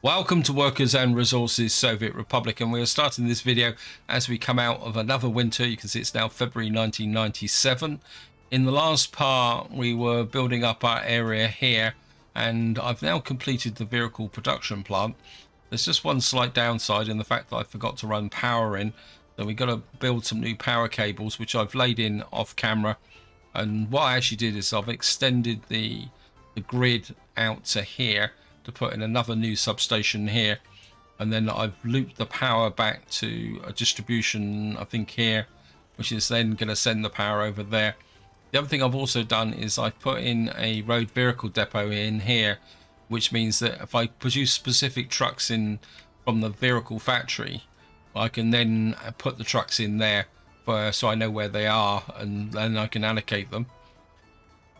Welcome to Workers and Resources Soviet Republic, and we are starting this video as we come out of another winter. You can see it's now February 1997. In the last part we were building up our area here, and I've now completed the vehicle production plant. There's just one slight downside in the fact that I forgot to run power in, so we've got to build some new power cables, which I've laid in off camera. And what I actually did is I've extended the grid out to here to put in another new substation here, and then I've looped the power back to a distribution, I think here, which is then going to send the power over there. The other thing I've also done is I've put in a road vehicle depot in here, which means that if I produce specific trucks in from the vehicle factory, I can then put the trucks in there so I know where they are, and then I can allocate them.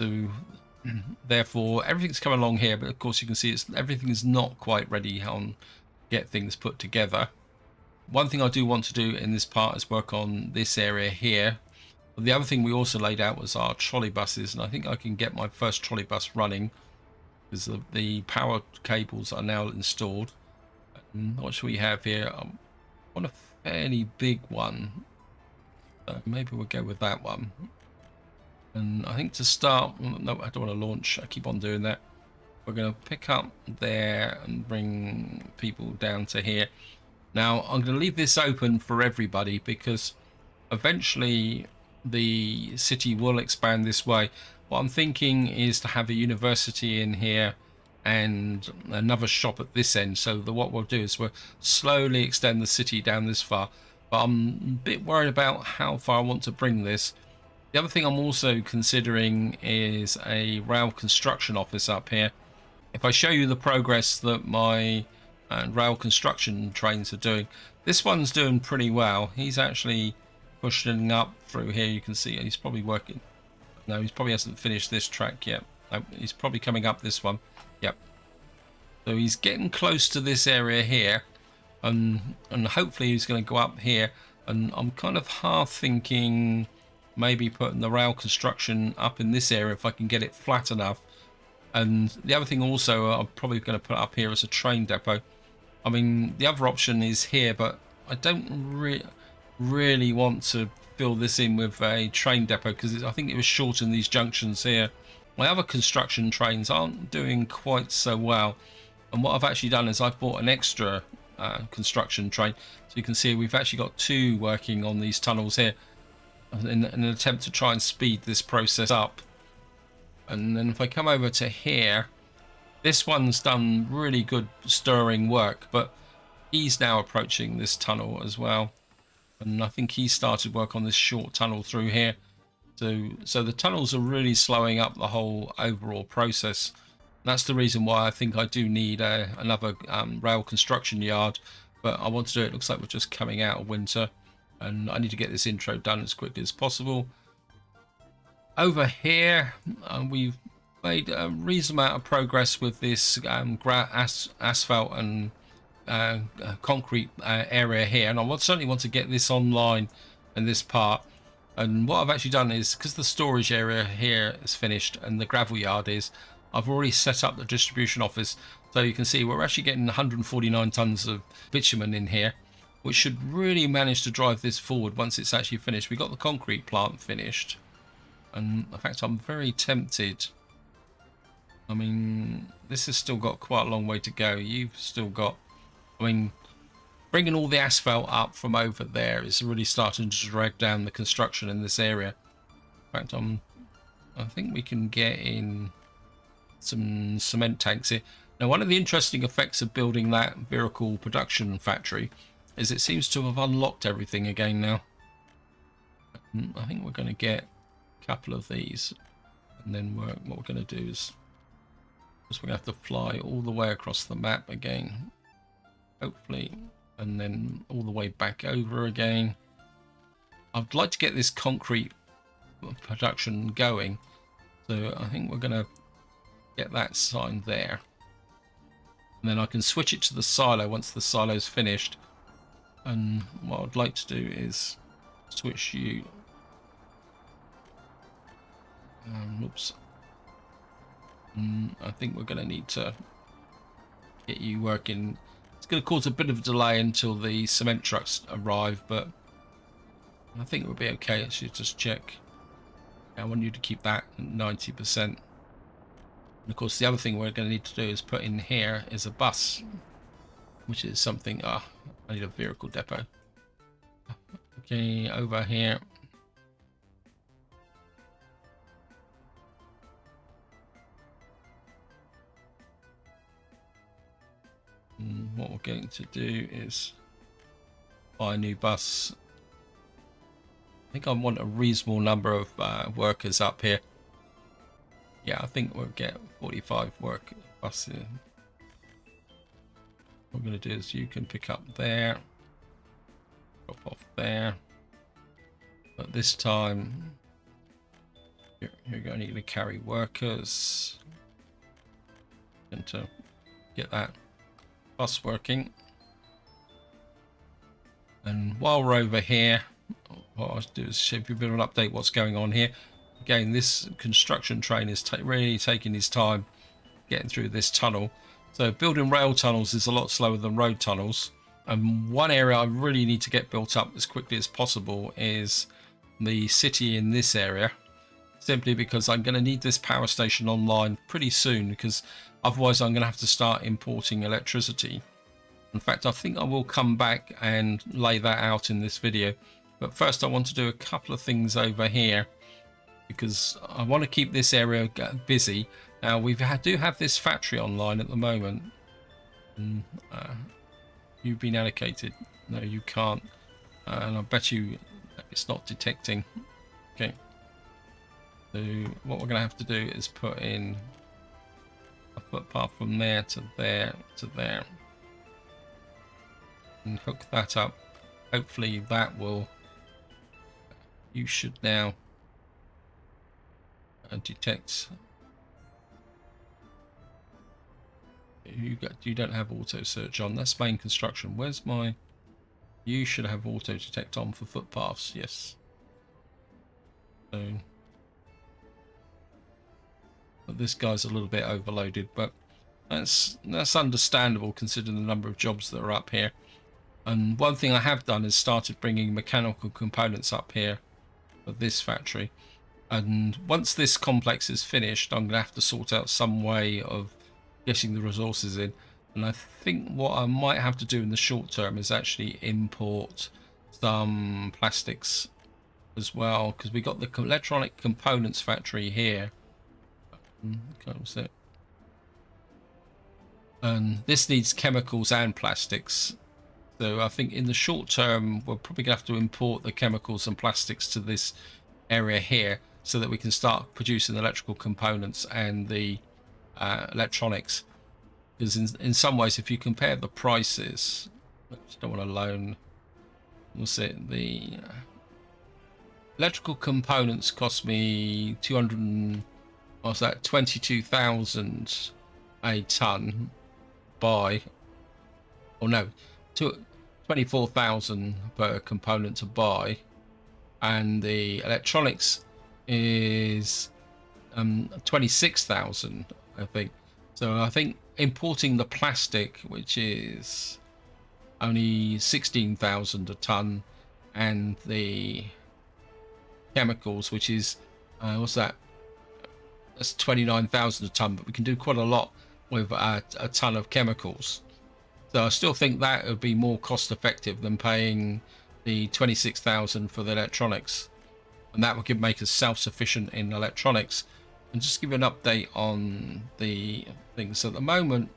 So therefore everything's coming along here, but of course you can see everything is not quite ready on get things put together. One thing I do want to do in this part is work on this area here. But the other thing we also laid out was our trolley buses, and I think I can get my first trolley bus running because the power cables are now installed. And what should we have here? I want a fairly big one, so maybe we'll go with that one. And I think to start, no, I don't want to launch, I keep on doing that. We're going to pick up there and bring people down to here. Now I'm going to leave this open for everybody because eventually the city will expand this way. What I'm thinking is to have a university in here and another shop at this end, so that what we'll do is we'll slowly extend the city down this far. But I'm a bit worried about how far I want to bring this. The other thing I'm also considering is a rail construction office up here. If I show you the progress that my rail construction trains are doing, this one's doing pretty well. He's actually pushing up through here. You can see he's probably working. No, he probably hasn't finished this track yet. No, he's probably coming up this one. Yep. So he's getting close to this area here, and hopefully he's going to go up here. And I'm kind of half thinking maybe putting the rail construction up in this area if I can get it flat enough. And the other thing also I'm probably going to put up here as a train depot. I mean, the other option is here, but I don't really want to fill this in with a train depot because I think it was short in these junctions here. My other construction trains aren't doing quite so well, and what I've actually done is I've bought an extra construction train, so you can see we've actually got two working on these tunnels here in an attempt to try and speed this process up. And then if I come over to here, this one's done really good stirring work, but he's now approaching this tunnel as well, and I think he started work on this short tunnel through here. So the tunnels are really slowing up the whole overall process. That's the reason why I think I do need another rail construction yard, but I want to do it. Looks like we're just coming out of winter, and I need to get this intro done as quickly as possible. Over here, we've made a reasonable amount of progress with this asphalt and concrete area here, and I certainly want to get this online in this part. And what I've actually done is, because the storage area here is finished and the gravel yard is, I've already set up the distribution office. So you can see we're actually getting 149 tons of bitumen in here, which should really manage to drive this forward once it's actually finished. We got the concrete plant finished, and in fact I'm very tempted. I mean, this has still got quite a long way to go. You've still got, I mean, bringing all the asphalt up from over there is really starting to drag down the construction in this area. In fact, I think we can get in some cement tanks here. Now, one of the interesting effects of building that vehicle production factory is it seems to have unlocked everything again now. I think we're going to get a couple of these, and then what we're going to do is we're going to have to fly all the way across the map again, hopefully, and then all the way back over again. I'd like to get this concrete production going, so I think we're going to get that signed there, and then I can switch it to the silo once the silo's finished. And what I'd like to do is switch you. Oops. I think we're going to need to get you working. It's going to cause a bit of a delay until the cement trucks arrive, but I think it would be okay. I should just check. I want you to keep that at 90%. And of course, the other thing we're going to need to do is put in here is a bus, which is something. I need a vehicle depot. Okay, over here. And what we're going to do is buy a new bus. I think I want a reasonable number of workers up here. Yeah, I think we'll get 45 work buses. What we're going to do is you can pick up there, drop off there. But this time, you're going to need to carry workers. And to get that bus working. And while we're over here, what I'll do is show you a bit of an update what's going on here. Again, this construction train is really taking his time getting through this tunnel. So building rail tunnels is a lot slower than road tunnels. And one area I really need to get built up as quickly as possible is the city in this area. Simply because I'm going to need this power station online pretty soon, because otherwise I'm going to have to start importing electricity. In fact, I think I will come back and lay that out in this video. But first I want to do a couple of things over here, because I want to keep this area busy. Now we do have this factory online at the moment. You've been allocated. No, you can't. And I bet you it's not detecting. Okay. So what we're going to have to do is put in a footpath from there to there to there. And hook that up. Hopefully that will... You should now detect... You don't have auto search on. That's main construction. Where's my... You should have auto detect on for footpaths. Yes. So... But this guy's a little bit overloaded, but that's understandable considering the number of jobs that are up here. And one thing I have done is started bringing mechanical components up here for this factory. And once this complex is finished, I'm going to have to sort out some way of getting the resources in. And I think what I might have to do in the short term is actually import some plastics as well, because we got the electronic components factory here. And this needs chemicals and plastics, so I think in the short term we're probably gonna have to import the chemicals and plastics to this area here so that we can start producing electrical components and the electronics, because in some ways if you compare the prices, I just don't want to loan, we'll see, the electrical components cost me 200 what's that, 22,000 a ton buy, or no, 24,000 per component to buy, and the electronics is 26,000 I think. So I think importing the plastic, which is only 16,000 a ton, and the chemicals, which is what's that, that's 29,000 a ton, but we can do quite a lot with a ton of chemicals. So I still think that would be more cost effective than paying the 26,000 for the electronics, and that would make us self-sufficient in electronics. And just give you an update on the things at the moment.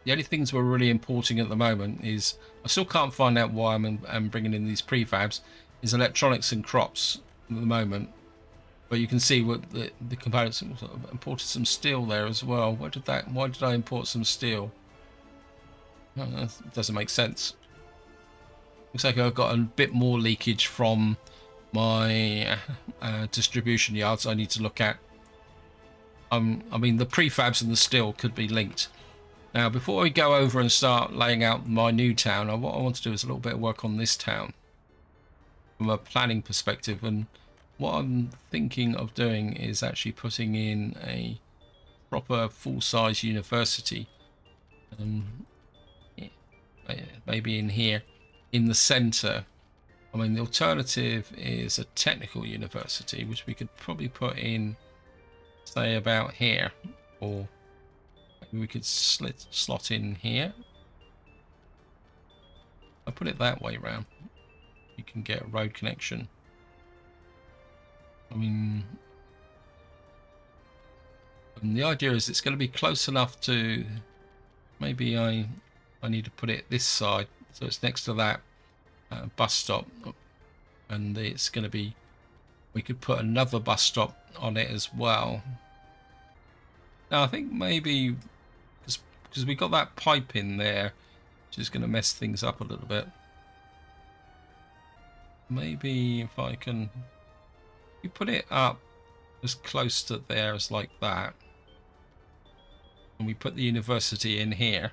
The only things we're really importing at the moment is, I still can't find out why I'm bringing in these prefabs, is electronics and crops at the moment. But you can see what the components. Imported some steel there as well. Why did I import some steel? Oh, that doesn't make sense. Looks like I've got a bit more leakage from my distribution yards I need to look at. I mean, the prefabs and the steel could be linked. Now, before we go over and start laying out my new town, what I want to do is a little bit of work on this town from a planning perspective. And what I'm thinking of doing is actually putting in a proper full-size university. Yeah, maybe in here, in the center. I mean, the alternative is a technical university, which we could probably put in, say, about here, or maybe we could slot in here. I'll put it that way round. You can get a road connection. I mean, and the idea is it's going to be close enough to, maybe I need to put it this side, so it's next to that bus stop, and it's going to be, we could put another bus stop on it as well. Now I think maybe because we got that pipe in there, which is going to mess things up a little bit. Maybe if I can, you put it up as close to there as like that, and we put the university in here,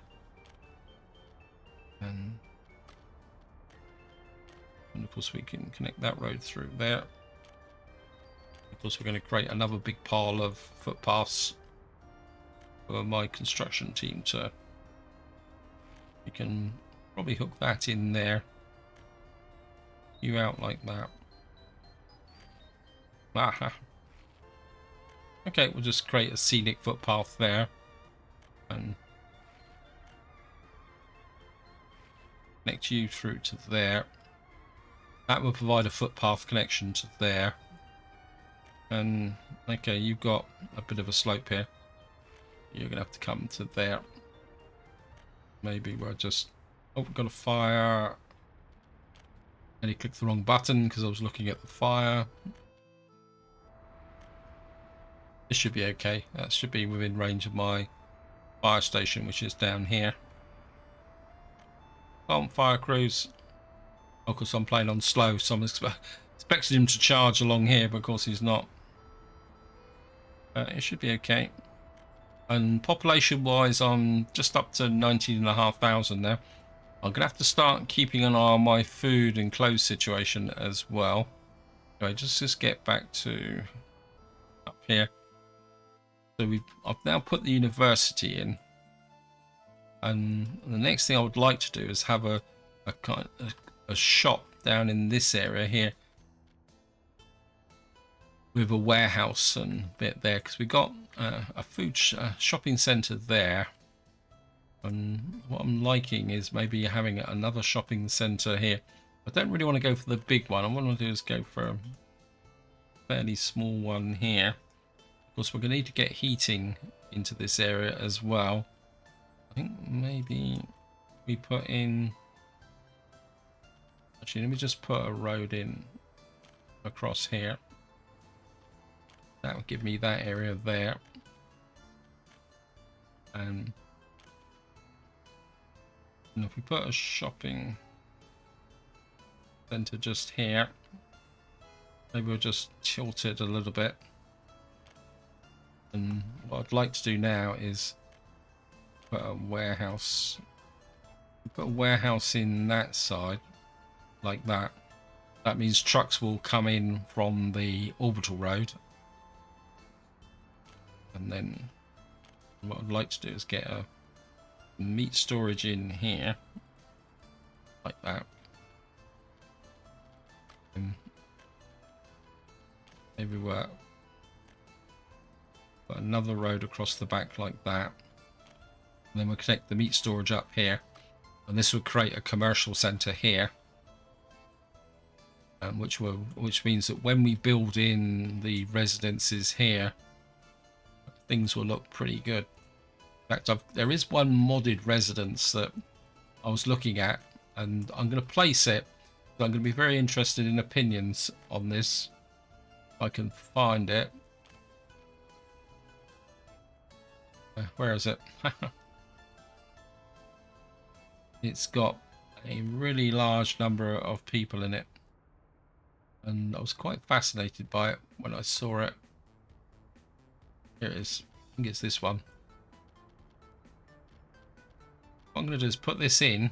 and of course we can connect that road through there. Of course we're going to create another big pile of footpaths for my construction team to, you can probably hook that in there, you out like that. Aha. Okay, we'll just create a scenic footpath there and connect you through to there. That will provide a footpath connection to there. And okay, you've got a bit of a slope here. You're gonna have to come to there. Maybe we'll just, oh, we've got a fire. And he clicked the wrong button because I was looking at the fire. This should be okay. That should be within range of my fire station, which is down here. Fire crews. Of course, I'm playing on slow, so I'm expecting him to charge along here, but of course he's not. It should be okay. And population-wise, I'm just up to 19,500 now. I'm going to have to start keeping an eye on my food and clothes situation as well. Anyway, just get back to up here. So I've now put the university in. And the next thing I would like to do is have a shop down in this area here with a warehouse and bit there, because we got a food shopping center there, and what I'm liking is maybe having another shopping center here. I don't really want to go for the big one. What I want to do is go for a fairly small one here. Of course, we're going to need to get heating into this area as well. I think maybe we put in, actually let me just put a road in across here. That will give me that area there. And if we put a shopping center just here, maybe we'll just tilt it a little bit. And what I'd like to do now is put a warehouse. Put a warehouse in that side, like that. That means trucks will come in from the orbital road. And then what I'd like to do is get a meat storage in here, like that. And maybe we'll put another road across the back like that. And then we'll connect the meat storage up here. And this will create a commercial center here. Which means that when we build in the residences here, things will look pretty good. In fact, there is one modded residence that I was looking at, and I'm going to place it. So I'm going to be very interested in opinions on this, if I can find it. Where is it? It's got a really large number of people in it, and I was quite fascinated by it when I saw it. Here it is. I think it's this one. What I'm going to do is put this in.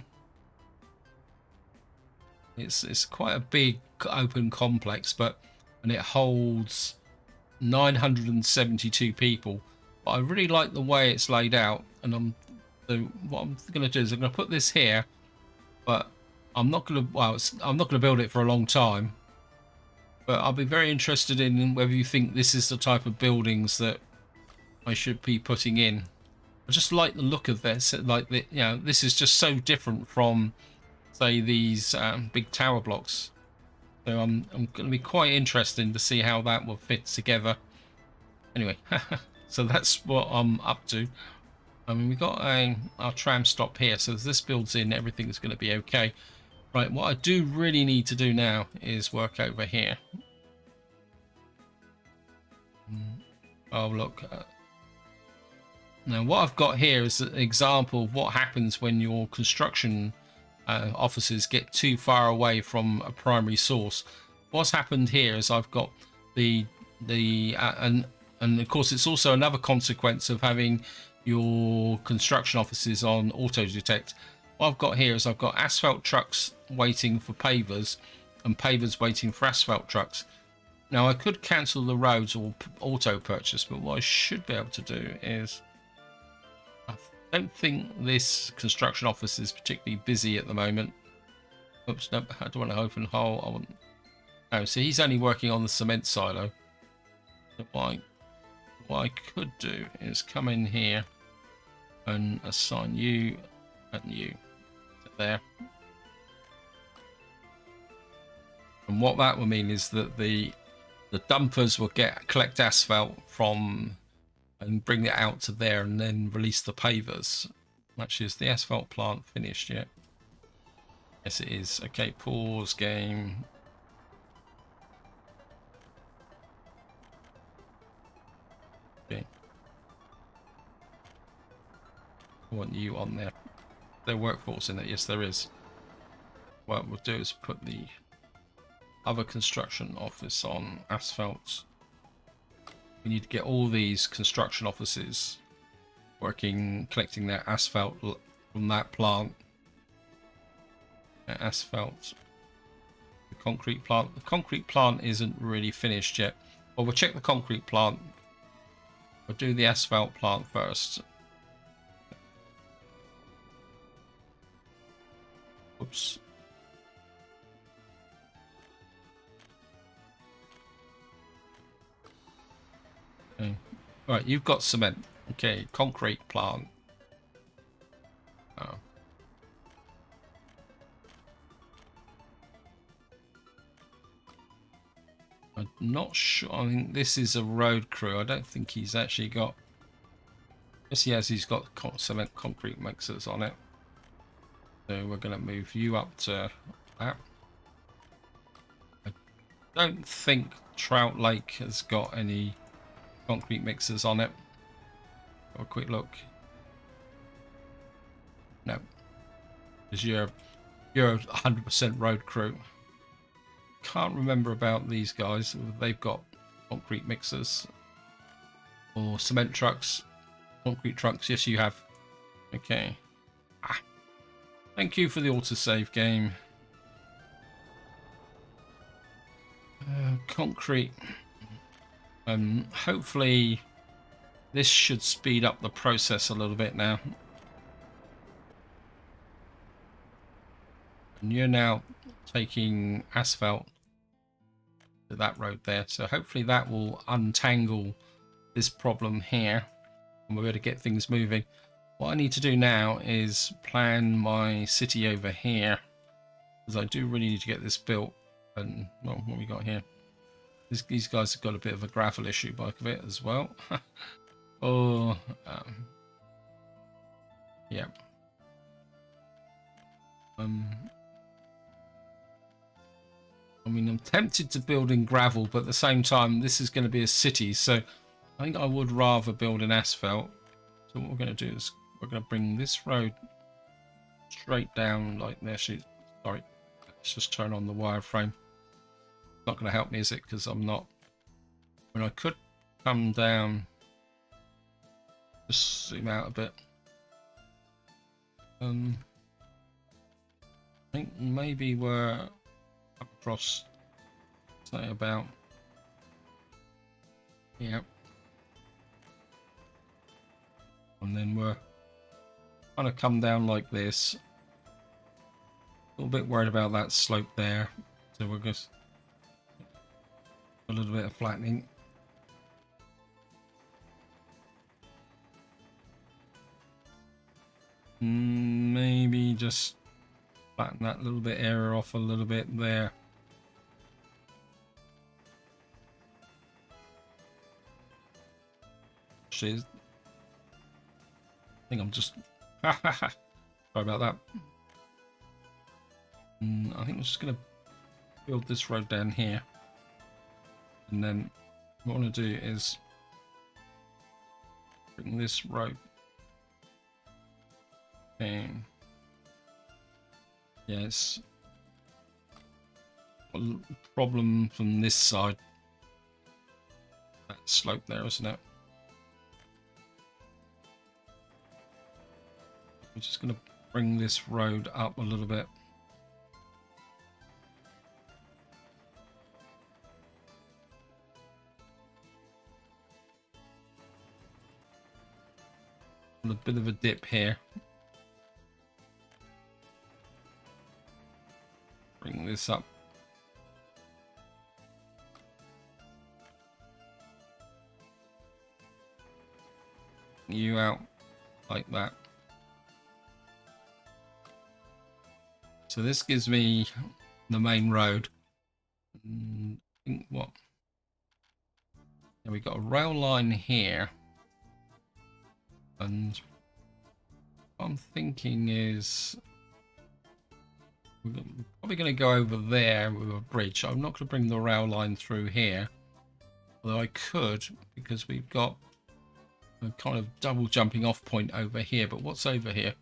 It's quite a big open complex, and it holds 972 people. But I really like the way it's laid out, and I'm So what I'm going to do is I'm going to put this here, but I'm not going to, well, I'm not going to build it for a long time. But I'll be very interested in whether you think this is the type of buildings that I should be putting in. I just like the look of this. Like, you know, this is just so different from, say, these big tower blocks. So I'm going to be quite interested to see how that will fit together. Anyway, so that's what I'm up to. I mean, we've got our tram stop here, so as this builds in, everything's going to be okay. Right, what I do really need to do now is work over here. Oh, look. Now, what I've got here is an example of what happens when your construction offices get too far away from a primary source. What's happened here is I've got and of course it's also another consequence of having your construction offices on auto detect. What I've got here is I've got asphalt trucks waiting for pavers and pavers waiting for asphalt trucks. Now I could cancel the roads or auto purchase, but what I should be able to do is, I don't think this construction office is particularly busy at the moment. Oops, no, I don't want to open hole. I want. Oh, so he's only working on the cement silo. So what I could do is come in here and assign you and you to there. And what that will mean is that the dumpers will collect asphalt from and bring it out to there and then release the pavers. Actually, is the asphalt plant finished yet? Yes, it is. Okay, pause game. Okay. I want you on there. There's workforce in it. Yes, there is. What we'll do is put the other construction office on asphalt. We need to get all these construction offices working, collecting their asphalt from that plant. Asphalt. The concrete plant. The concrete plant isn't really finished yet. Well, we'll check the concrete plant. We'll do the asphalt plant first. Oops. Okay. All right, you've got cement. Okay, concrete plant. Oh. I'm not sure. I mean, this is a road crew. I don't think he's actually got. Yes, he has. He's got cement concrete mixers on it. So we're going to move you up to that. I don't think Trout Lake has got any concrete mixers on it. Have a quick look. No, because you're 100% road crew. Can't remember about these guys. They've got concrete mixers or cement trucks, concrete trucks. Yes, you have. Okay. Thank you for the autosave game. Concrete. Hopefully this should speed up the process a little bit now. And you're now taking asphalt to that road there. So hopefully that will untangle this problem here and we're going to get things moving. What I need to do now is plan my city over here, because I do really need to get this built. And well, what we got here? These guys have got a bit of a gravel issue by the bit as well. Oh, yeah. I mean, I'm tempted to build in gravel, but at the same time, this is going to be a city, so I think I would rather build in asphalt. So what we're going to do is we're going to bring this road straight down like this. Sorry, let's just turn on the wireframe. Not going to help me, is it? Because I'm not. When I could come down, just zoom out a bit. I think maybe we're up across, say about, yeah. And then we're kind of come down like this. A little bit worried about that slope there, so we'll just a little bit of flattening. Maybe just flatten that little bit area off a little bit there. I think I'm just sorry about that. I think I'm just gonna build this road down here, and then what I want to do is bring this road down. Yes, a problem from this side, that slope there, isn't it? I'm just going to bring this road up a little bit. A bit of a dip here. Bring this up. You out like that. So this gives me the main road. I think what? Yeah, we got a rail line here. And what I'm thinking is we're probably going to go over there with a bridge. I'm not going to bring the rail line through here, although I could, because we've got a kind of double jumping off point over here. But what's over here?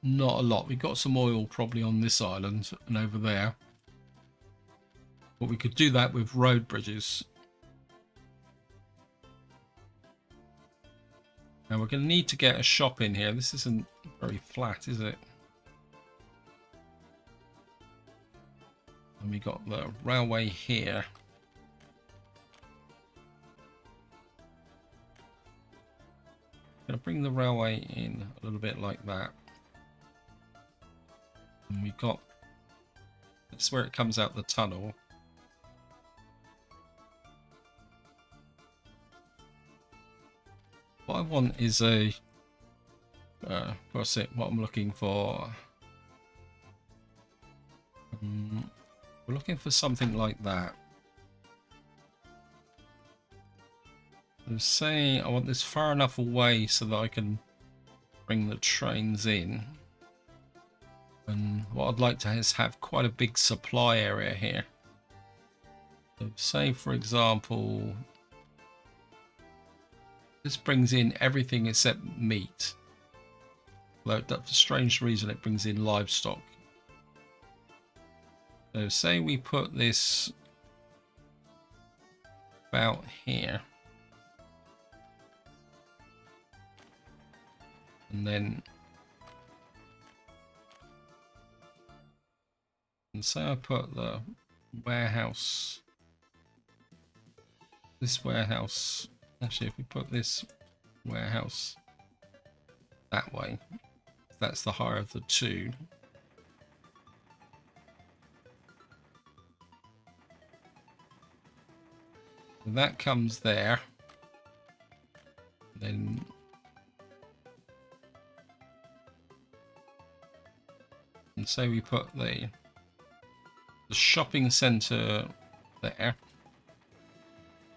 Not a lot. We've got some oil probably on this island and over there, but we could do that with road bridges. Now we're going to need to get a shop in here. This isn't very flat, is it? And we got the railway here. I'm going to bring the railway in a little bit like that. And we got, that's where it comes out the tunnel. What I want is a, what's it, what I'm looking for. We're looking for something like that. So say I want this far enough away so that I can bring the trains in. And what I'd like to is have quite a big supply area here. So say for example, this brings in everything except meat. Although for a strange reason it brings in livestock. So say we put this about here. And then say I put the warehouse, this warehouse, actually if we put this warehouse that way, that's the higher of the two. And that comes there. Then and say we put the shopping centre there,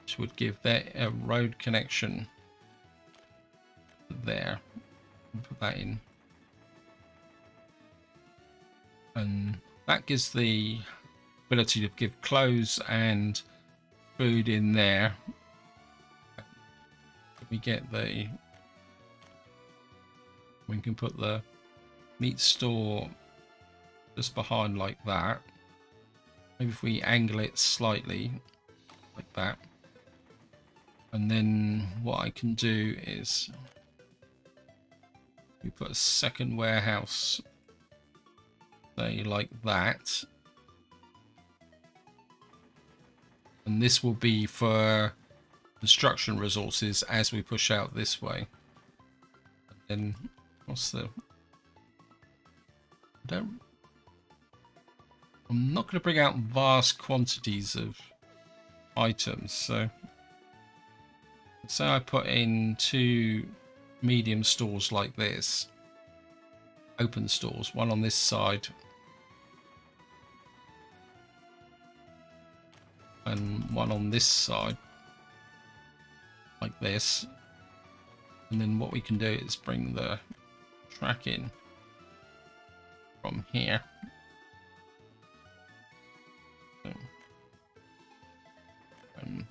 which would give that a road connection there. Put that in, and that gives the ability to give clothes and food in there. We get the, we can put the meat store just behind like that. Maybe if we angle it slightly like that, and then what I can do is we put a second warehouse, say like that, and this will be for construction resources as we push out this way. And then what's the I'm not going to bring out vast quantities of items, so say I put in 2 medium stores like this, open stores, one on this side and one on this side like this, and then what we can do is bring the track in from here. And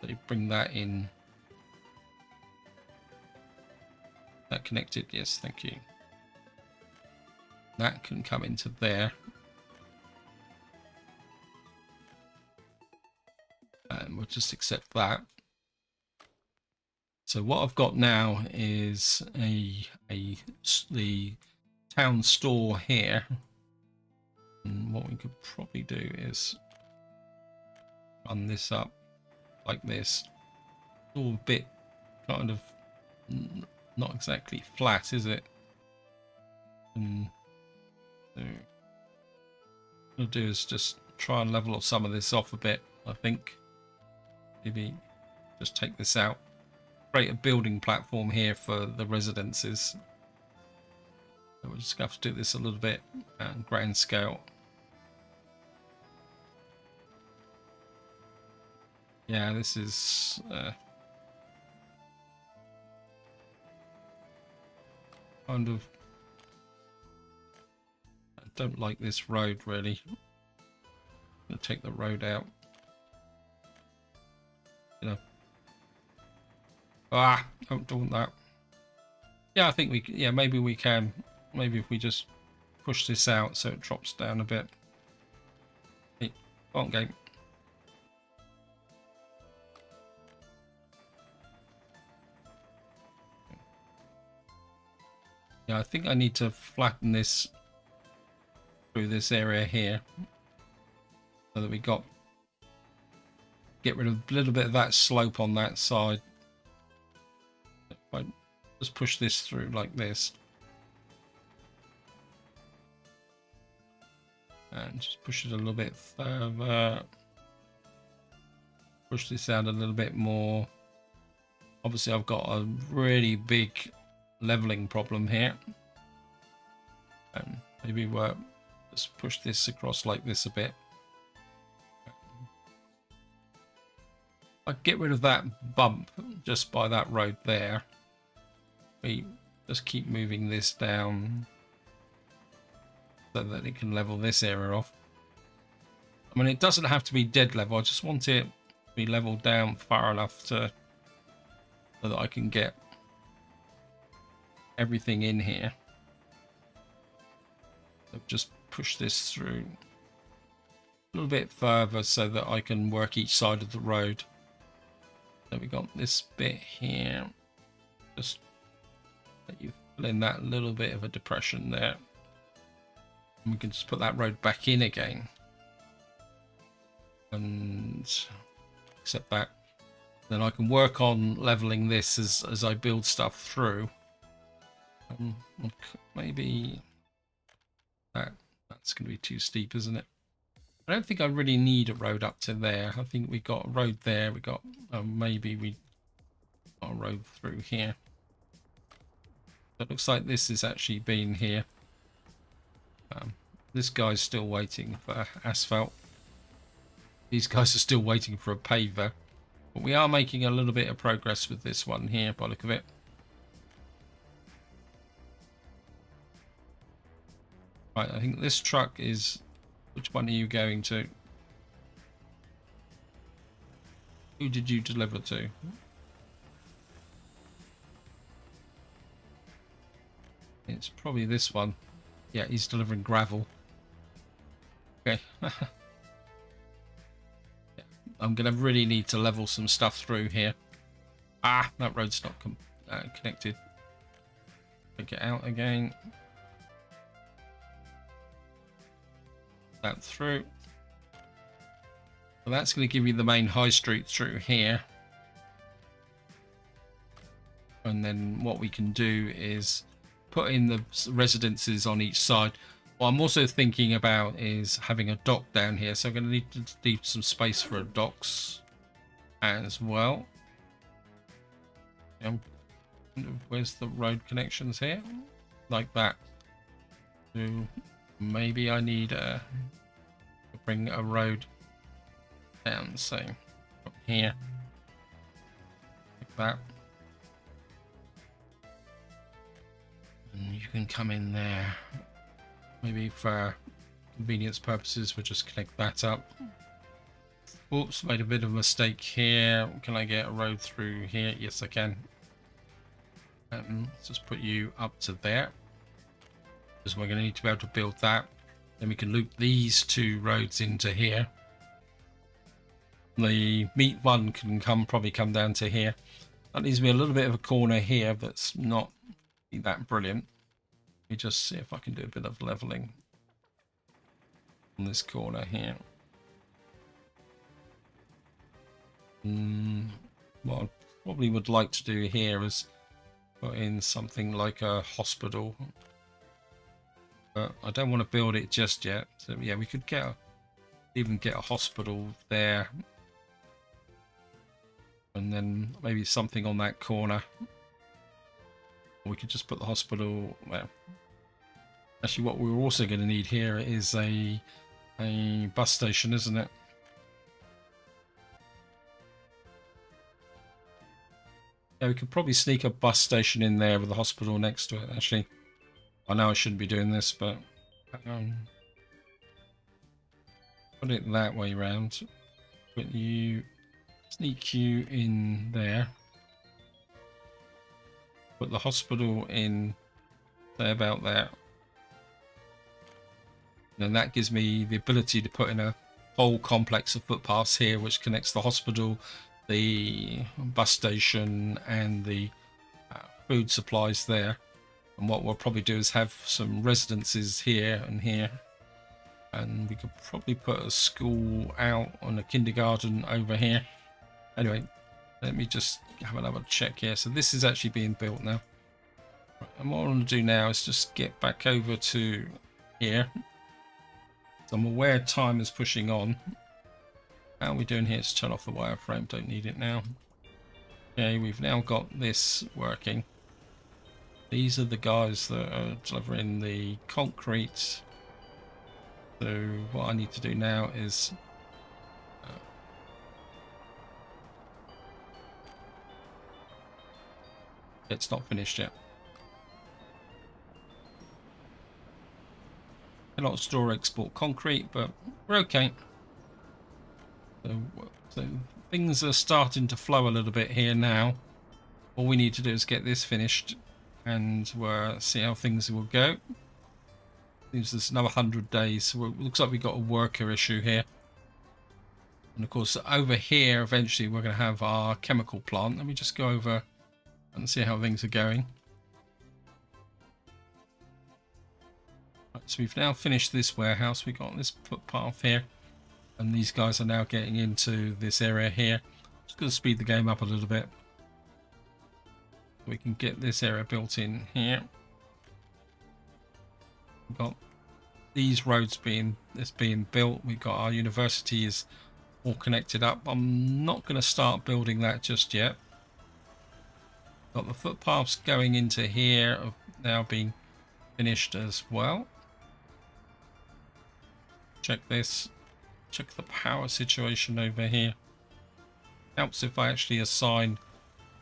they bring that in. That connected, yes, thank you. That can come into there. And we'll just accept that. So what I've got now is the town store here. And what we could probably do is run this up like this. All a bit kind of not exactly flat, is it? And so what I'll do is just try and level some of this off a bit. I think maybe just take this out, create a building platform here for the residences. So we'll just have to do this a little bit at grand scale. Yeah, this is kind of, I don't like this road really. I'm gonna take the road out. You know. Don't do that. Yeah, I think we, yeah, maybe we can. Maybe if we just push this out so it drops down a bit. Hey, come on, game. Yeah, I think I need to flatten this through this area here so that we get rid of a little bit of that slope on that side. If I just push this through like this and just push it a little bit further, push this out a little bit more. Obviously I've got a really big leveling problem here, and maybe we'll just push this across like this a bit. I get rid of that bump just by that road there. We just keep moving this down so that it can level this area off. I mean, it doesn't have to be dead level. I just want it to be leveled down far enough so that I can get everything in here. So just push this through a little bit further so that I can work each side of the road. So we got this bit here. Just let you fill in that little bit of a depression there. And we can just put that road back in again. And accept that. Then I can work on leveling this as I build stuff through. Maybe that's going to be too steep, isn't it? I don't think I really need a road up to there. I think we got a road there. We got maybe we got a road through here. It looks like this has actually been here. This guy's still waiting for asphalt. These guys are still waiting for a paver. But we are making a little bit of progress with this one here by the look of it. Right, I think this truck is... Which one are you going to? Who did you deliver to? It's probably this one. Yeah, he's delivering gravel. Okay. I'm going to really need to level some stuff through here. Ah, that road's not connected. Take it out again. That through. So that's going to give you the main high street through here. And then what we can do is put in the residences on each side. What I'm also thinking about is having a dock down here, so I'm going to need to leave some space for a docks as well. Where's the road connections here? Like that. So maybe I need to bring a road down, so from here, like that. And you can come in there. Maybe for convenience purposes, we'll just connect that up. Oops, made a bit of a mistake here. Can I get a road through here? Yes, I can. Let's just put you up to there, because we're going to need to be able to build that. Then we can loop these two roads into here. The meat one can probably come down to here. That leaves me a little bit of a corner here that's not that brilliant. Let me just see if I can do a bit of leveling on this corner here. What I probably would like to do here is put in something like a hospital, but I don't want to build it just yet. So yeah, we could even get a hospital there, and then maybe something on that corner. We could just put the hospital. Well, actually, what we're also going to need here is a bus station, isn't it? Yeah, we could probably sneak a bus station in there with the hospital next to it. Actually, I know I shouldn't be doing this, but put it that way round. Put you, sneak you in there. Put the hospital in, say about there. And that gives me the ability to put in a whole complex of footpaths here, which connects the hospital, the bus station, and the food supplies there. And what we'll probably do is have some residences here and here, and we could probably put a school out on a kindergarten over here. Anyway, let me just have another check here. So this is actually being built now. Right, and what I want to do now is just get back over to here. So I'm aware time is pushing on. How are we doing here? Let's turn off the wireframe, don't need it now. Okay, we've now got this working. These are the guys that are delivering the concrete. So what I need to do now is it's not finished yet. Cannot store export concrete, but we're okay. So things are starting to flow a little bit here now. All we need to do is get this finished, and we'll see how things will go. Seems there's another 100 days. So it looks like we've got a worker issue here. And of course, over here, eventually we're going to have our chemical plant. Let me just go over and see how things are going. Right, so we've now finished this warehouse. We've got this footpath here. And these guys are now getting into this area here. Just going to speed the game up a little bit. We can get this area built in here. We've got these roads being built. We've got our universities all connected up. I'm not going to start building that just yet. Got the footpaths going into here have now been finished as well. Check this. Check the power situation over here. Helps if I actually assign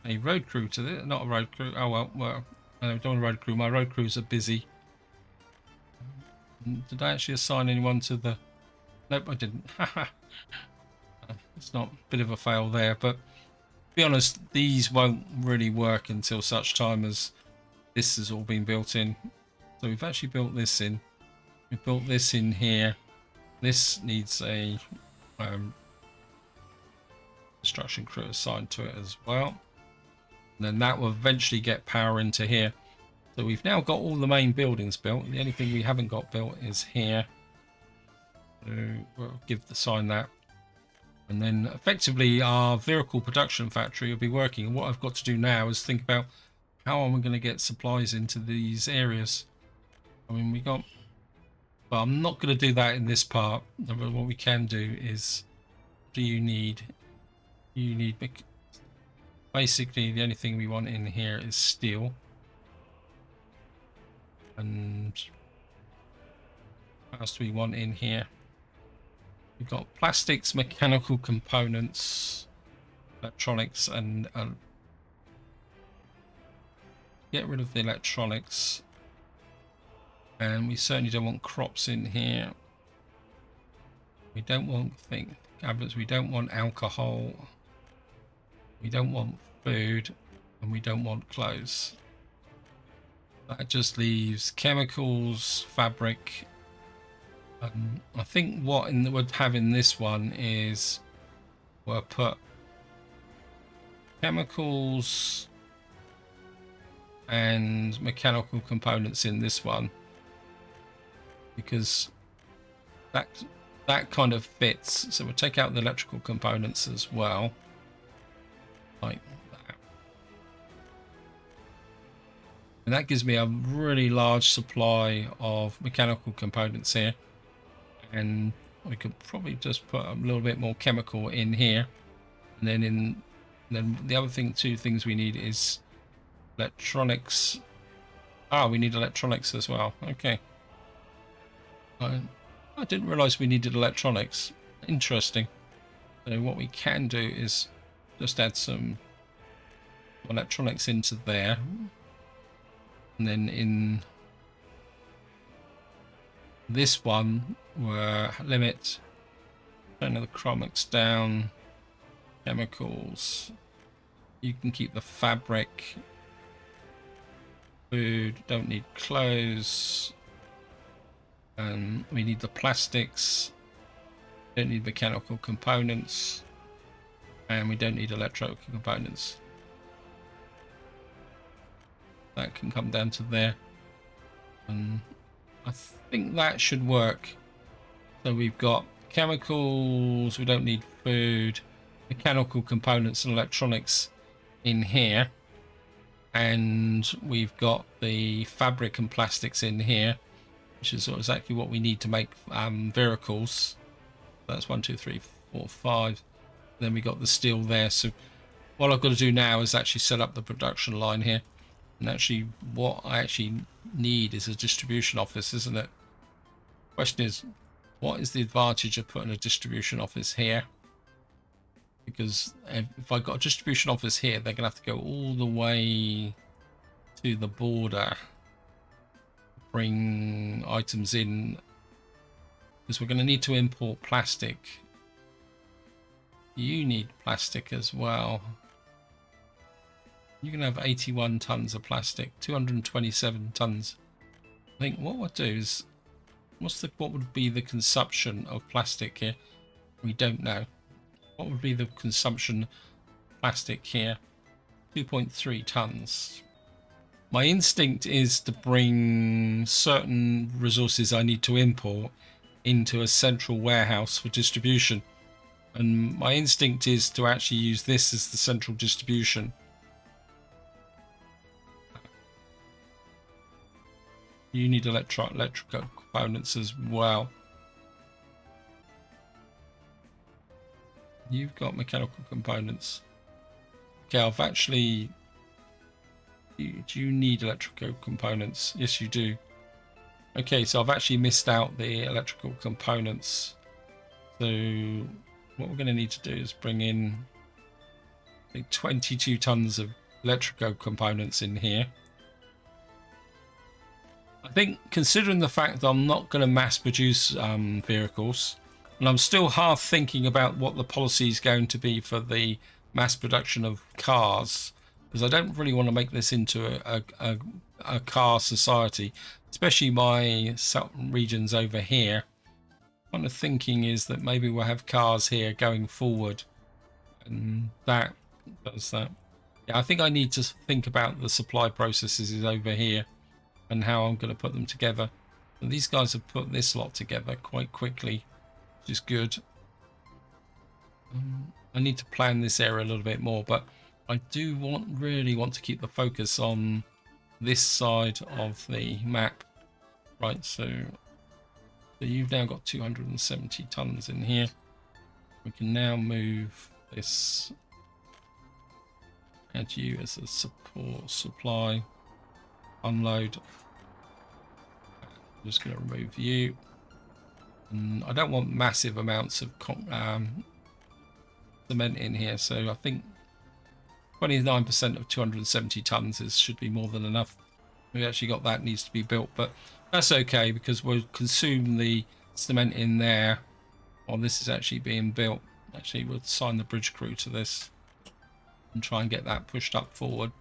a road crew to this. Not a road crew. Oh well, I don't want a road crew. My road crews are busy. Did I actually assign anyone to the... Nope, I didn't. It's not a bit of a fail there, but to be honest, these won't really work until such time as this has all been built in. So we've actually built this in. We've built this in here. This needs a construction crew assigned to it as well. And then that will eventually get power into here. So we've now got all the main buildings built. The only thing we haven't got built is here. So we'll give the sign that. And then effectively our vehicle production factory will be working. And what I've got to do now is think about how am I going to get supplies into these areas. I mean, we got But I'm not going to do that in this part. What we can do is, do you need basically the only thing we want in here is steel. And what else do we want in here? We've got plastics, mechanical components, electronics, and get rid of the electronics. And we certainly don't want crops in here. We don't want tablets. We don't want alcohol. We don't want food, and we don't want clothes. That just leaves chemicals, fabric. I think what would have in this one is we'll put chemicals and mechanical components in this one, because that kind of fits. So we'll take out the electrical components as well, like that. And that gives me a really large supply of mechanical components here. And we could probably just put a little bit more chemical in here. And then the other two things we need is electronics. We need electronics as well. Okay. I didn't realize we needed electronics. Interesting. So what we can do is just add some electronics into there. And then in this one, we'll limit, turn the chromics down, chemicals. You can keep the fabric, food, don't need clothes. And we need the plastics, don't need mechanical components, and we don't need electrical components. That can come down to there. And I think that should work. So we've got chemicals, we don't need food, mechanical components and electronics in here. And we've got the fabric and plastics in here, which is exactly what we need to make vehicles. That's 1, 2, 3, 4, 5. Then we got the steel there. So what I've got to do now is actually set up the production line here. And actually what I actually need is a distribution office, isn't it? Question is, what is the advantage of putting a distribution office here? Because if I got a distribution office here, they're gonna have to go all the way to the border, bring items in, because we're going to need to import plastic. You need plastic as well. You can have 81 tons of plastic, 227 tons. I think what we'll do is, what would be the consumption of plastic here? We don't know. What would be the consumption of plastic here? 2.3 tons. My instinct is to bring certain resources I need to import into a central warehouse for distribution. And my instinct is to actually use this as the central distribution. You need electrical components as well. You've got mechanical components. Okay, I've actually... Do you need electrical components? Yes, you do. Okay, so I've actually missed out the electrical components. So what we're going to need to do is bring in, I think, 22 tons of electrical components in here. I think, considering the fact that I'm not going to mass produce vehicles, and I'm still half thinking about what the policy is going to be for the mass production of cars, because I don't really want to make this into a car society, especially my regions over here. Kind of thinking is that maybe we'll have cars here going forward, and that does that. Yeah, I think I need to think about the supply processes over here and how I'm going to put them together. And these guys have put this lot together quite quickly, which is good. I need to plan this area a little bit more, but I do really want to keep the focus on this side of the map. Right, so So you've now got 270 tons in here. We can now move this, add you as a support supply, unload. I'm just going to remove you. And I don't want massive amounts of cement in here, so I think 29% of 270 tons should be more than enough. We actually got that needs to be built, but that's okay because we'll consume the cement in there while this is actually being built. Actually, we'll assign the bridge crew to this and try and get that pushed up forward.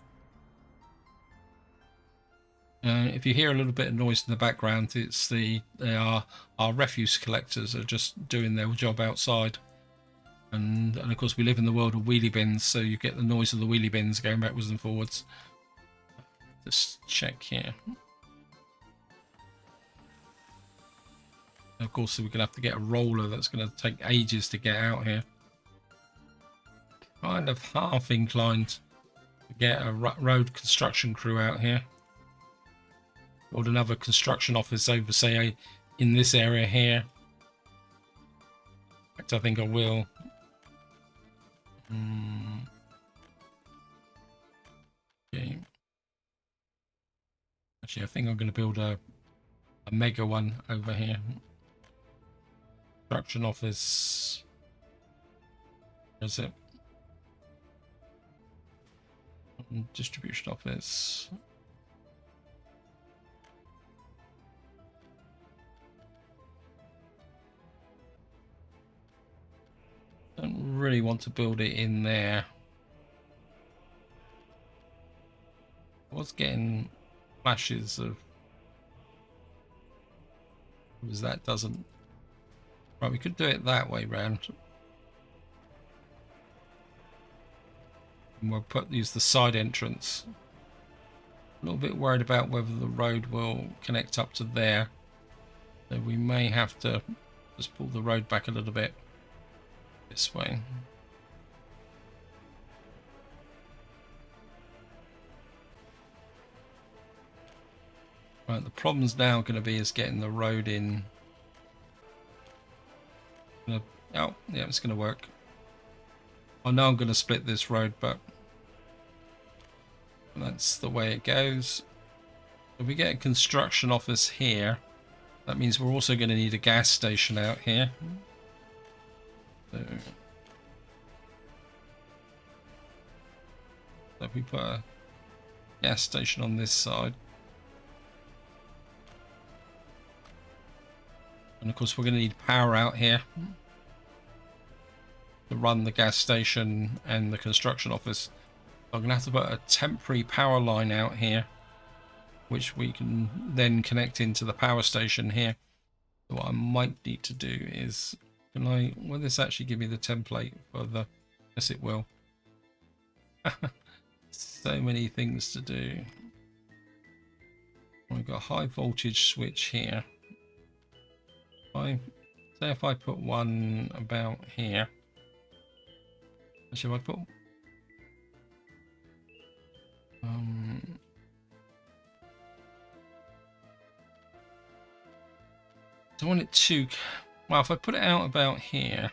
If you hear a little bit of noise in the background, it's our refuse collectors are just doing their job outside. And of course we live in the world of wheelie bins, so you get the noise of the wheelie bins going backwards and forwards. Just check here. Of course, we're going to have to get a roller that's going to take ages to get out here. Kind of half inclined to get a road construction crew out here. Or another construction office over, say, in this area here. In fact, I think I will. Okay. Actually, I think I'm going to build a mega one over here. Construction office. Where is it? Distribution office. Don't really want to build it in there. I was getting flashes of, because that doesn't, right, we could do it that way round, and we'll use the side entrance. A little bit worried about whether the road will connect up to there, so we may have to just pull the road back a little bit this way. Right, the problem's now going to be is getting the road in. Oh, yeah, it's going to work. I know I'm going to split this road, but that's the way it goes. If we get a construction office here, that means we're also going to need a gas station out here. So if we put a gas station on this side, and of course we're going to need power out here to run the gas station and the construction office. I'm going to have to put a temporary power line out here, which we can then connect into the power station here. So what I might need to do is, will this actually give me the template for the, yes it will. So many things to do. We've got a high voltage switch here. Say if I put one about here. Should I put I want it to, well, if I put it out about here.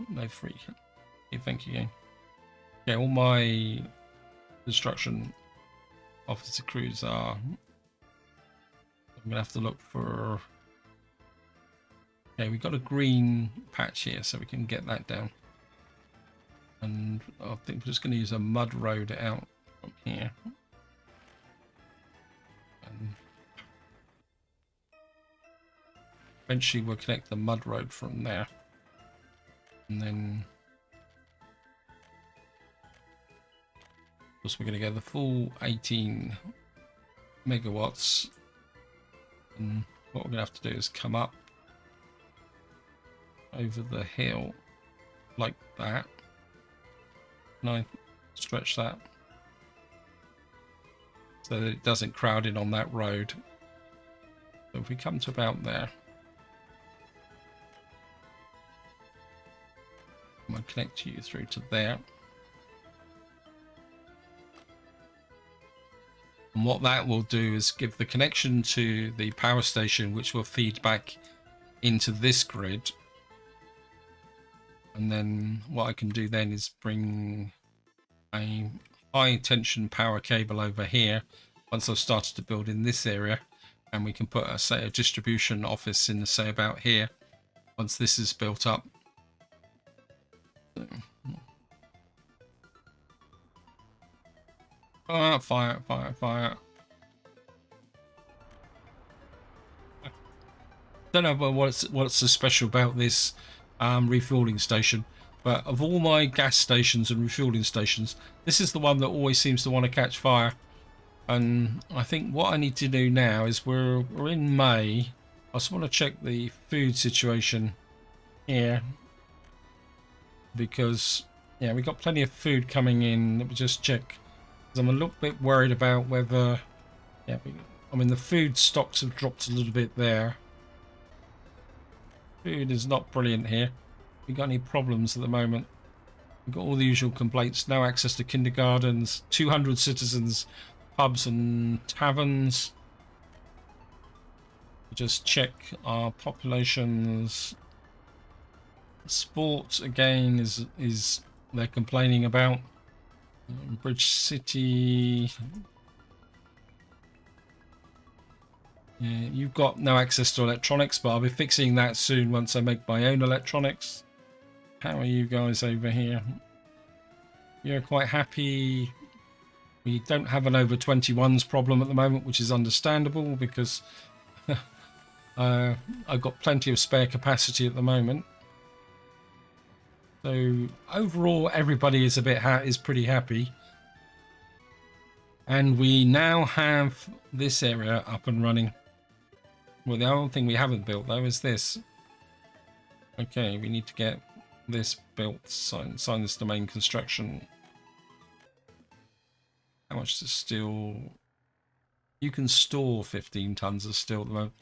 No free. Okay, thank you. Okay, all my construction officer crews are, I'm gonna have to look for, okay, we've got a green patch here, so we can get that down. And I think we're just going to use a mud road out from here. And eventually we'll connect the mud road from there. And then, of course, we're going to go the full 18 megawatts. And what we're going to have to do is come up over the hill like that. And I stretch that so that it doesn't crowd in on that road. So if we come to about there, I'm going to connect you through to there. And what that will do is give the connection to the power station, which will feed back into this grid. And then what I can do then is bring a high tension power cable over here once I've started to build in this area, and we can put a, say, a distribution office in, say, about here once this is built up. Fire. Don't know what's so special about this refueling station, but of all my gas stations and refueling stations, this is the one that always seems to want to catch fire. And I think what I need to do now is we're in May. I just want to check the food situation here, because yeah, we got plenty of food coming in. Let me just check, because I'm a little bit worried about whether, yeah, I mean the food stocks have dropped a little bit there. Food is not brilliant here. We got any problems at the moment? We've got all the usual complaints. No access to kindergartens, 200 citizens, pubs and taverns. Just check our populations. Sports again is they're complaining about. Bridge City. Yeah, you've got no access to electronics, but I'll be fixing that soon once I make my own electronics. How are you guys over here? You're quite happy. We don't have an over 21s problem at the moment, which is understandable because I've got plenty of spare capacity at the moment. So overall, everybody is is pretty happy. And we now have this area up and running. Well, the only thing we haven't built though is this. Okay, we need to get this built. Sign this domain construction. How much to steel? You can store 15 tons of steel at the moment.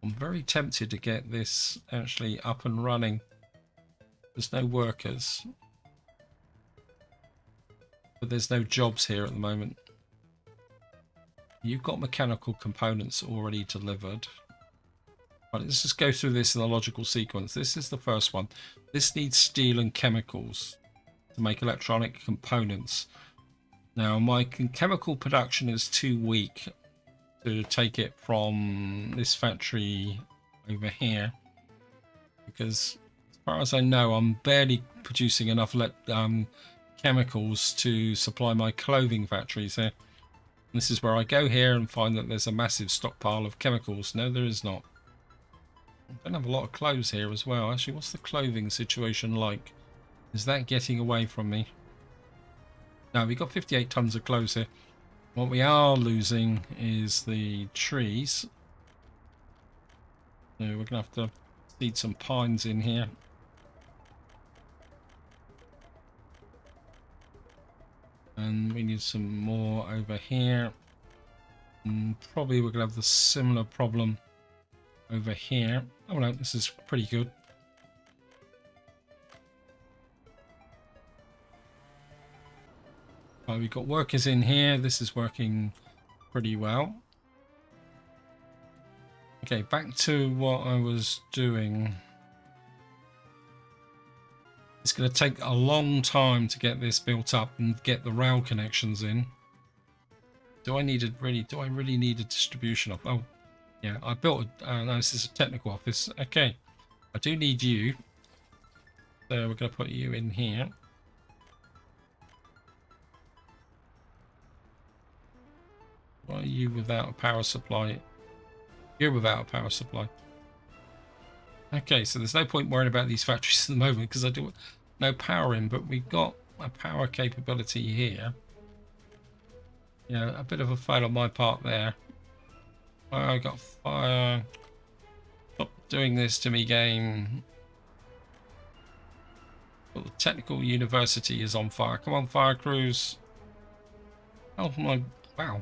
I'm very tempted to get this actually up and running. There's no workers, but there's no jobs here at the moment. You've got mechanical components already delivered. Right, let's just go through this in a logical sequence. This is the first one. This needs steel and chemicals to make electronic components. Now, my chemical production is too weak to take it from this factory over here, because as far as I know, I'm barely producing enough chemicals to supply my clothing factories here. And this is where I go here and find that there's a massive stockpile of chemicals. No, there is not. I don't have a lot of clothes here as well. Actually, what's the clothing situation like? Is that getting away from me? No, we've got 58 tons of clothes here. What we are losing is the trees. So we're going to have to seed some pines in here. And we need some more over here. And probably we're going to have the similar problem over here. Oh no, this is pretty good. Right, we've got workers in here. This is working pretty well. Okay, back to what I was doing. It's going to take a long time to get this built up and get the rail connections in. Do I really need a distribution of? Oh, yeah, I built a, no, this is a technical office. Okay, I do need you. So we're going to put you in here. Why are you without a power supply? You're without a power supply. Okay, so there's no point worrying about these factories at the moment because I do no power in, but we've got a power capability here. Yeah, a bit of a fail on my part there. Oh, I got fire. Stop doing this to me, game. Well, the technical university is on fire. Come on, fire crews. Oh my, wow.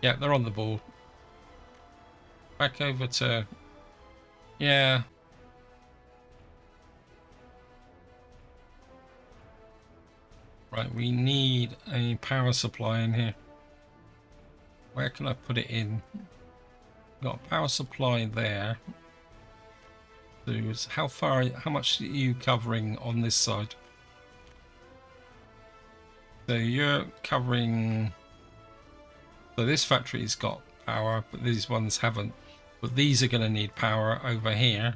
Yeah, they're on the ball. Back over to, yeah. Right, we need a power supply in here. Where can I put it in? Got a power supply there. So how much are you covering on this side? So you're covering, so this factory's got power, but these ones haven't. But these are going to need power over here.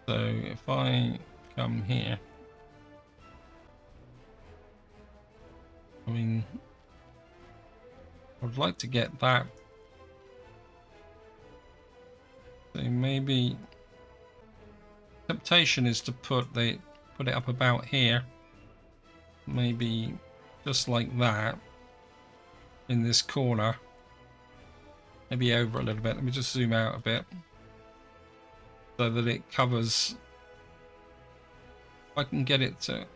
So if I come here, I mean, I would like to get that. So maybe temptation is to put it up about here. Maybe just like that in this corner. Maybe over a little bit. Let me just zoom out a bit so that it covers. I can get it to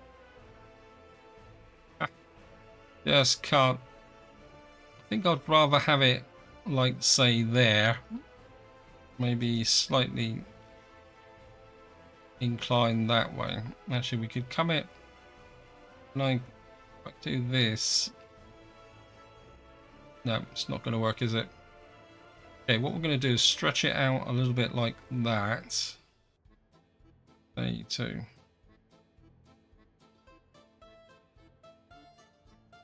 just can't. I think I'd rather have it like, say, there, maybe slightly inclined that way. Actually, we could come it. Can I do this? No, it's not going to work, is it? Okay, what we're going to do is stretch it out a little bit like that. 32.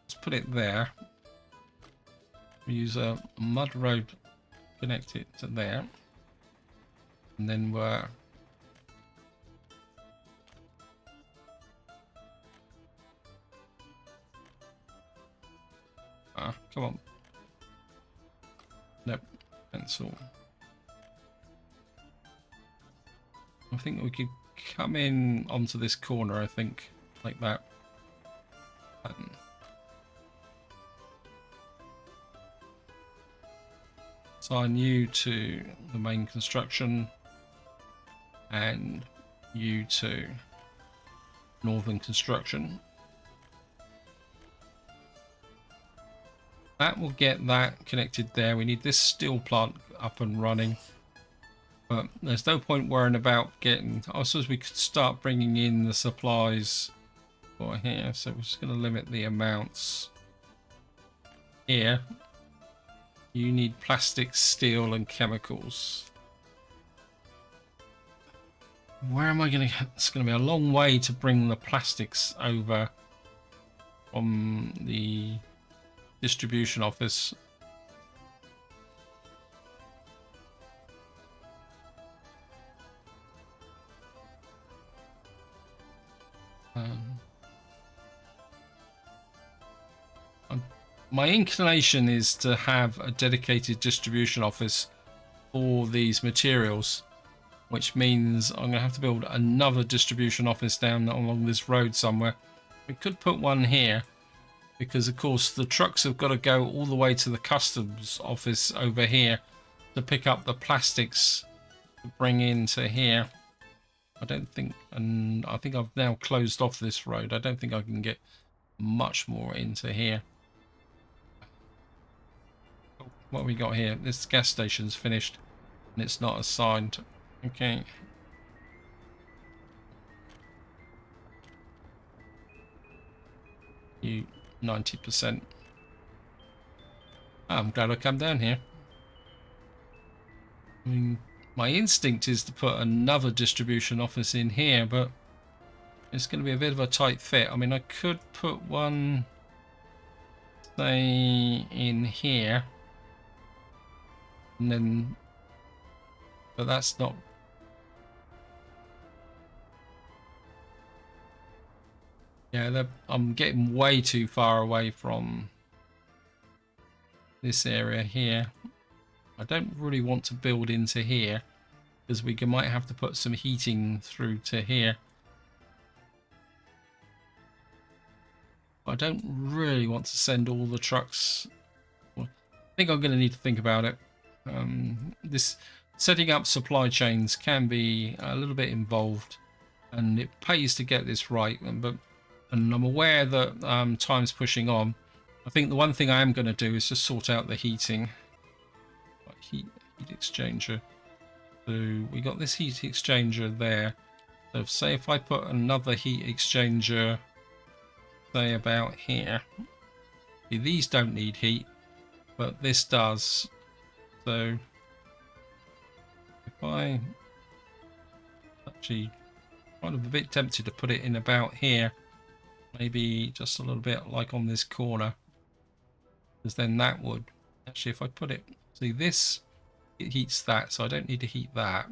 Let's put it there. We use a mud road, connect it to there, and then we're come on. Nope, pencil. I think we could come in onto this corner, I think, like that. Assign you to the main construction and you to northern construction. That will get that connected there. We need this steel plant up and running. But there's no point worrying about getting... I suppose we could start bringing in the supplies for here. So we're just going to limit the amounts here. You need plastic, steel, and chemicals. Where am I going to... It's going to be a long way to bring the plastics over from the distribution office. My inclination is to have a dedicated distribution office for these materials, which means I'm going to have to build another distribution office down along this road somewhere. We could put one here because, of course, the trucks have got to go all the way to the customs office over here to pick up the plastics to bring into here. I don't think, and I think I've now closed off this road. I don't think I can get much more into here. What have we got here? This gas station's finished and it's not assigned. Okay. You 90%. I'm glad I come down here. I mean, my instinct is to put another distribution office in here, but it's going to be a bit of a tight fit. I mean, I could put one, say, in here. And then, but that's not. Yeah, I'm getting way too far away from this area here. I don't really want to build into here because we might have to put some heating through to here. I don't really want to send all the trucks. I think I'm going to need to think about it. This setting up supply chains can be a little bit involved, and it pays to get this right. And I'm aware that time's pushing on. I think the one thing I am going to do is just sort out the heating. Heat exchanger. So we got this heat exchanger there. So say if I put another heat exchanger say about here. See, these don't need heat, but this does. So if I actually kind of a bit tempted to put it in about here, maybe just a little bit like on this corner, because then that would actually, if I put it, see this, it heats that, so I don't need to heat that.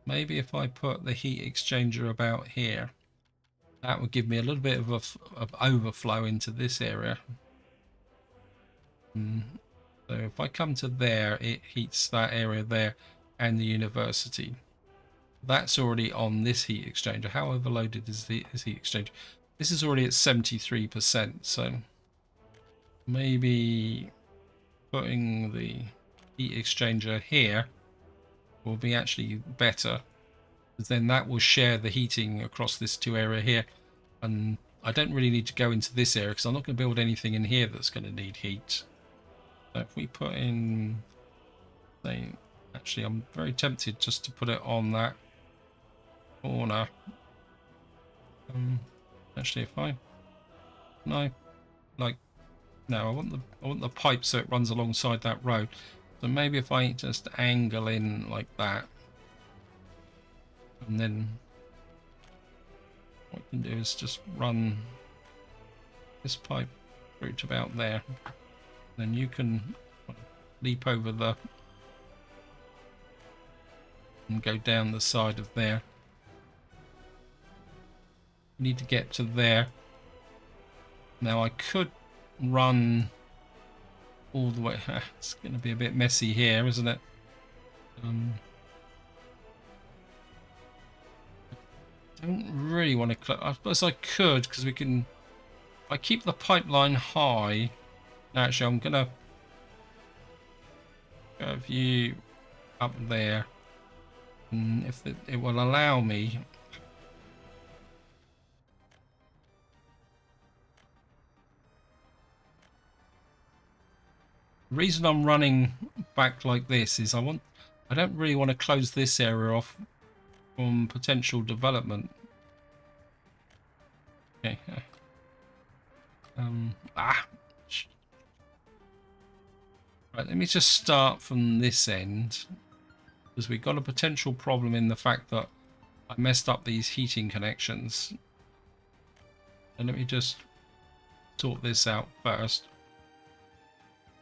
Maybe if I put the heat exchanger about here, that would give me a little bit of overflow into this area. So if I come to there, it heats that area there and the university. That's already on this heat exchanger. How overloaded is the heat exchanger? This is already at 73%, so maybe putting the heat exchanger here will be actually better, because then that will share the heating across this two area here, and I don't really need to go into this area because I'm not going to build anything in here that's going to need heat. So if we put in, say, actually I'm very tempted just to put it on that corner. Actually, if I no, like, no, I want the pipe so it runs alongside that road. So maybe if I just angle in like that, and then what I can do is just run this pipe through to about there. Then you can leap over the and go down the side of there. You need to get to there. Now I could run all the way. It's going to be a bit messy here, isn't it? I don't really want to close. I suppose I could, because we can. If I keep the pipeline high. Actually, I'm gonna have you up there, and if it will allow me. The reason I'm running back like this is I don't really want to close this area off from potential development. Okay. Right, let me just start from this end, because we've got a potential problem in the fact that I messed up these heating connections. And let me just sort this out first.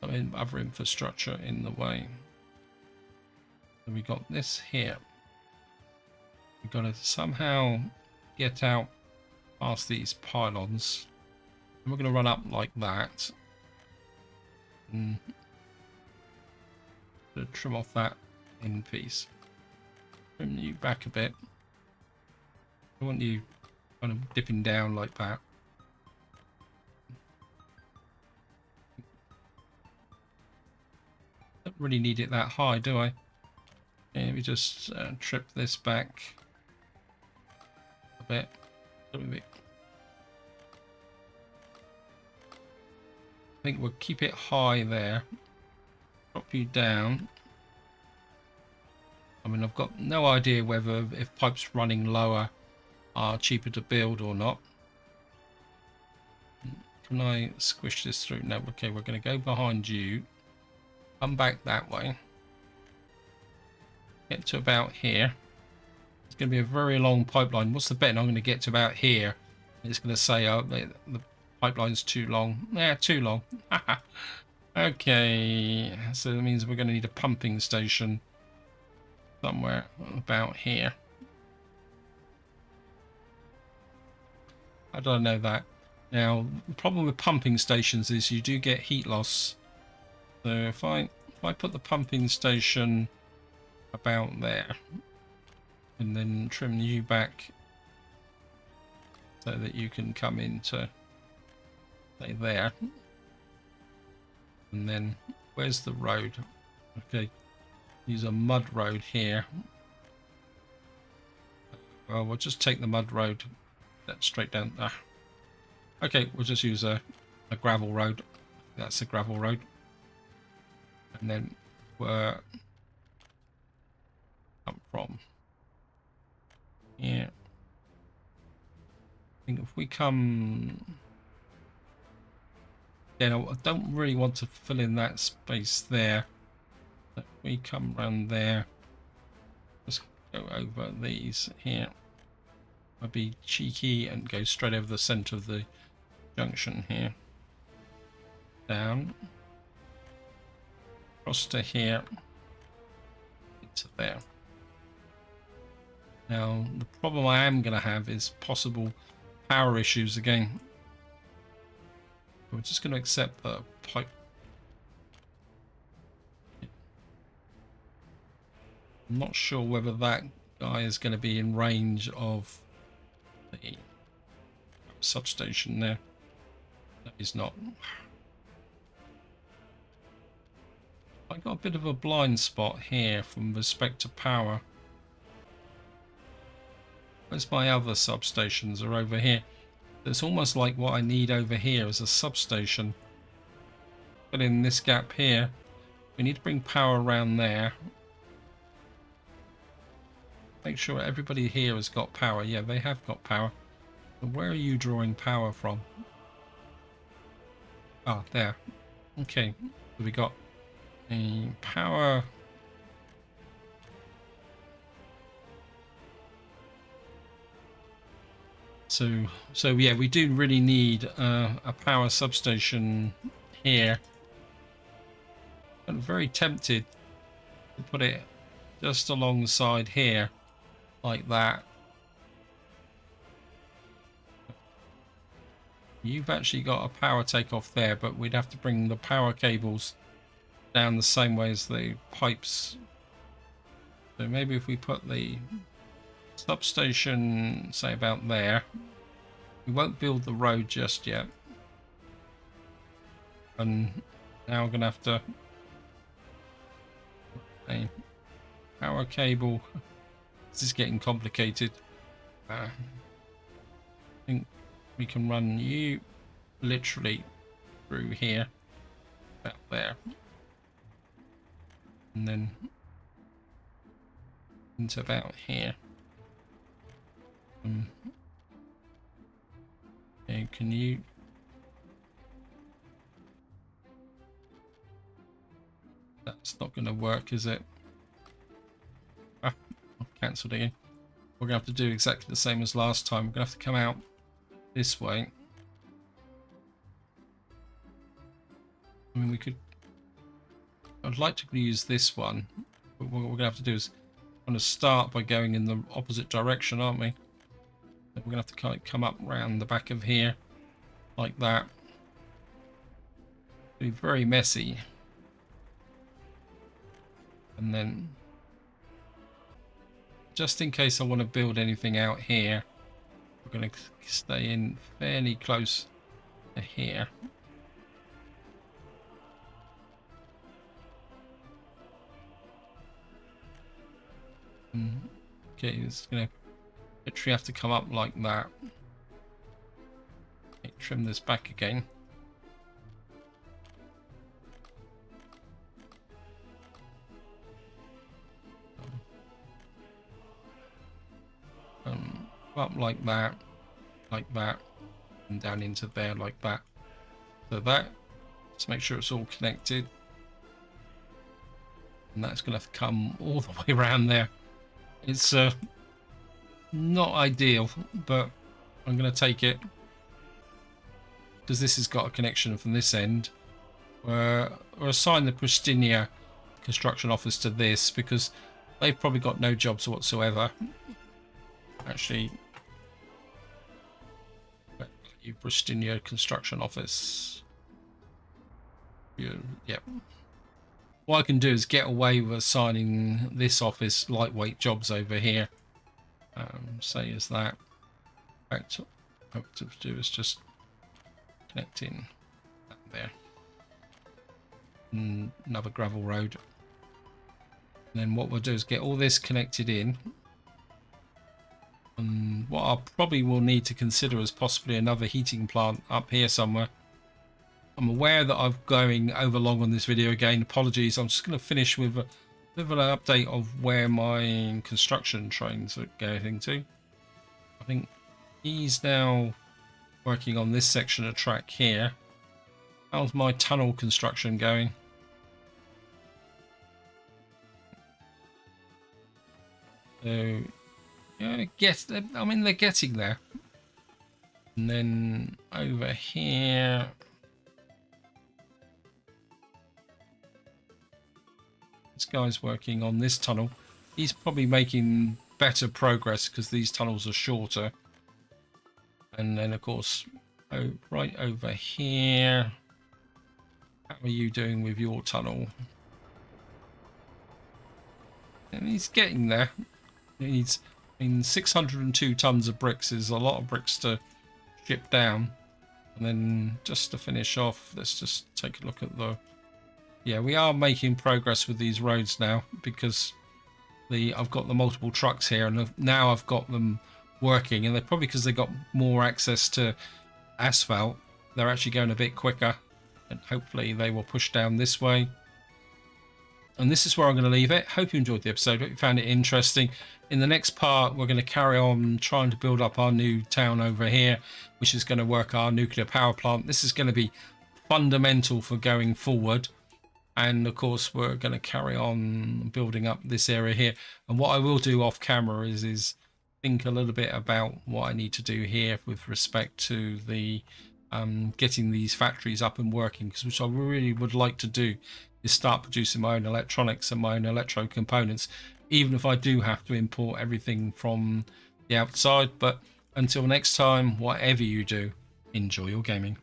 I mean, other infrastructure in the way. So we got this here. We've got to somehow get out past these pylons. And we're going to run up like that. And trim off that end piece. Trim you back a bit. I want you kind of dipping down like that. Don't really need it that high, do I? Let me just trip this back a bit. I think we'll keep it high there. Drop you down. I mean, I've got no idea whether if pipes running lower are cheaper to build or not. Can I squish this through? No, okay, we're going to go behind you. Come back that way. Get to about here. It's going to be a very long pipeline. What's the bet? I'm going to get to about here. It's going to say, oh, the pipeline's too long. Yeah, too long. Okay, so that means we're going to need a pumping station somewhere about here. How do I know that? Now, the problem with pumping stations is you do get heat loss. So if I put the pumping station about there, and then trim you back so that you can come into, say, there. And then where's the road? Okay, use a mud road here. Well, we'll just take the mud road that's straight down. Okay, we'll just use a gravel road. That's a gravel road. And then where come from? Yeah. I think if we come Yeah, I don't really want to fill in that space there. Let me come around there. Just go over these here. I'll be cheeky and go straight over the center of the junction here. Down. Across to here. Into there. Now, the problem I am going to have is possible power issues again. We're just going to accept the pipe. I'm not sure whether that guy is going to be in range of the substation there. No, he's not. I got a bit of a blind spot here from respect to power. Where's my other substations are over here. It's almost like what I need over here is a substation. But in this gap here, we need to bring power around there. Make sure everybody here has got power. Yeah, they have got power. But where are you drawing power from? Ah, there. Okay, so we got a power. So yeah, we do really need a power substation here. I'm very tempted to put it just alongside here, like that. You've actually got a power takeoff there, but we'd have to bring the power cables down the same way as the pipes. So maybe if we put the substation, say about there. We won't build the road just yet. And now we're going to have to a power cable. This is getting complicated. I think we can run you literally through here, about there, and then into about here. Okay, can you? That's not going to work, is it? Ah, I've cancelled it again. We're going to have to do exactly the same as last time. We're going to have to come out this way. I mean, we could. I'd like to use this one, but what we're going to have to do is going to start by going in the opposite direction, aren't we? We're going to have to kind of come up around the back of here, like that. It'll be very messy. And then, just in case I want to build anything out here, we're going to stay in fairly close to here. Okay, it's going to literally have to come up like that. Okay, trim this back again. Up like that, and down into there like that. So that, let's make sure it's all connected. And that's going to have to come all the way around there. It's not ideal, but I'm going to take it because this has got a connection from this end. Or assign the Pristina construction office to this because they've probably got no jobs whatsoever. Actually, you Pristina construction office. Yep. What I can do is get away with assigning this office lightweight jobs over here. Say as that. In fact, what to do is just connect in that there. And another gravel road. And then what we'll do is get all this connected in. And what I probably will need to consider is possibly another heating plant up here somewhere. I'm aware that I'm going over long on this video again. Apologies. I'm just going to finish with a bit of an update of where my construction trains are going to. I think he's now working on this section of track here. How's my tunnel construction going? So, yeah, I mean, they're getting there. And then over here, this guy's working on this tunnel. He's probably making better progress because these tunnels are shorter. And then, of course, right over here, how are you doing with your tunnel? And he's getting there. He's, I mean, 602 tons of bricks is a lot of bricks to ship down. And then just to finish off, let's just take a look at the... Yeah, we are making progress with these roads now because I've got the multiple trucks here, and now I've got them working, and they're probably because they got more access to asphalt. They're actually going a bit quicker, and hopefully they will push down this way. And this is where I'm going to leave it. Hope you enjoyed the episode. Hope you found it interesting. In the next part, we're going to carry on trying to build up our new town over here, which is going to work our nuclear power plant. This is going to be fundamental for going forward. And of course, we're going to carry on building up this area here. And what I will do off camera is think a little bit about what I need to do here with respect to the getting these factories up and working, because which I really would like to do is start producing my own electronics and my own electro components, even if I do have to import everything from the outside. But until next time, whatever you do, enjoy your gaming.